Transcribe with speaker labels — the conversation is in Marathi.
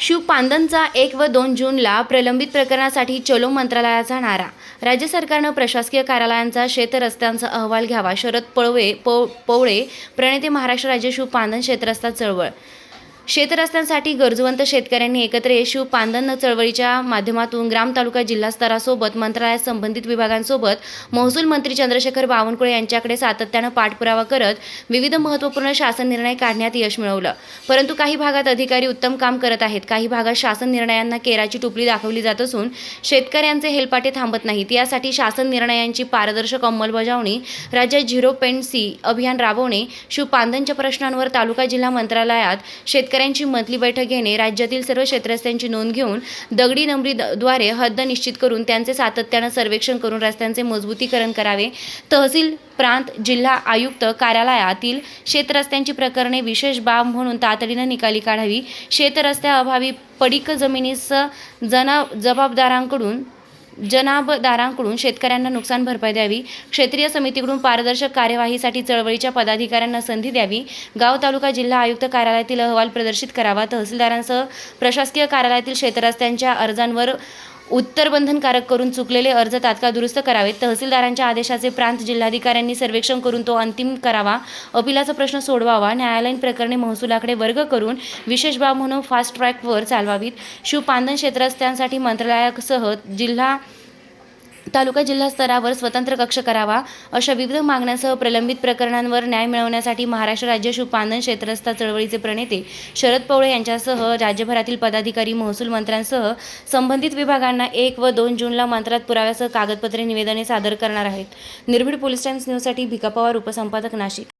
Speaker 1: शिवपांदनचा 1 व 2 जूनला प्रलंबित प्रकरणासाठी चलो मंत्रालयाचा नारा. राज्य सरकारनं प्रशासकीय कार्यालयांचा शेतरस्त्यांचा अहवाल घ्यावा. शरद पवळे प्रणेते महाराष्ट्र राज्य शिवपांदन शेतरस्ता चळवळ. शेतरस्त्यांसाठी गरजवंत शेतकऱ्यांनी एकत्र येत शिवपांदन चळवळीच्या माध्यमातून ग्राम तालुका जिल्हा स्तरासोबत मंत्रालयात संबंधित विभागांसोबत महसूल मंत्री चंद्रशेखर बावनकुळे यांच्याकडे सातत्यानं पाठपुरावा करत विविध महत्त्वपूर्ण शासन निर्णय काढण्यात यश मिळवलं. परंतु काही भागात अधिकारी उत्तम काम करत आहेत. काही भागात शासन निर्णयांना केराची टुपली दाखवली जात असून शेतकऱ्यांचे हेलपाटे थांबत नाहीत. यासाठी शासन निर्णयांची पारदर्शक अंमलबजावणी, राज्यात झिरो पेंडसी अभियान राबवणे, शिवपांदनच्या प्रश्नांवर तालुका जिल्हा मंत्रालयात शेतकऱ्यांची मंथली बैठक घेणे, राज्यातील सर्व शेतरस्त्यांची नोंद घेऊन दगडी नंबरीद्वारे हद्द निश्चित करून त्यांचे सातत्यानं सर्वेक्षण करून रस्त्यांचे मजबूतीकरण करावे. तहसील, प्रांत, जिल्हा आयुक्त कार्यालयातील शेतरस्त्यांची प्रकरणे विशेष बाब म्हणून तातडीनं निकाली काढावी. शेतरस्त्याअभावी पडीक जमिनीस जनाबदारांकडून शेतकऱ्यांना नुकसान भरपाई द्यावी. क्षेत्रीय समितीकडून पारदर्शक कार्यवाहीसाठी चळवळीच्या पदाधिकाऱ्यांना संधी द्यावी. गाव, तालुका, जिल्हा आयुक्त कार्यालयातील अहवाल प्रदर्शित करावा. तहसीलदारांसह प्रशासकीय कार्यालयातील शेतरस्त्यांच्या अर्जांवर उत्तरबंधनकारक करून चुकलेले अर्ज तात्काळ दुरुस्त करावेत. तहसीलदारांच्या आदेशाचे प्रांत जिल्हाधिकाऱ्यांनी सर्वेक्षण करून तो अंतिम करावा. अपिलाचा प्रश्न सोडवावा. न्यायालयीन प्रकरणे महसुलाकडे वर्ग करून विशेष बाब म्हणून फास्ट ट्रॅकवर चालवावीत. शिवपांदन शेतरस्त्यांसाठी मंत्रालयासह जिल्हा, तालुका, जिल्हा स्तरावर स्वतंत्र कक्ष करावा. अशा विविध मागण्यांसह प्रलंबित प्रकरणांवर न्याय मिळवण्यासाठी महाराष्ट्र राज्य शिवपांदन शेतरस्ता चळवळीचे प्रणेते शरद पवळे यांच्यासह राज्यभरातील पदाधिकारी, महसूल मंत्र्यांसह संबंधित विभागांना 1 व 2 जूनला मंत्रालयात पुराव्यासह कागदपत्रे, निवेदने सादर करणार आहेत. निर्भीड पोलीस टाइम्स न्यूजसाठी भिका पवार, उपसंपादक, नाशिक.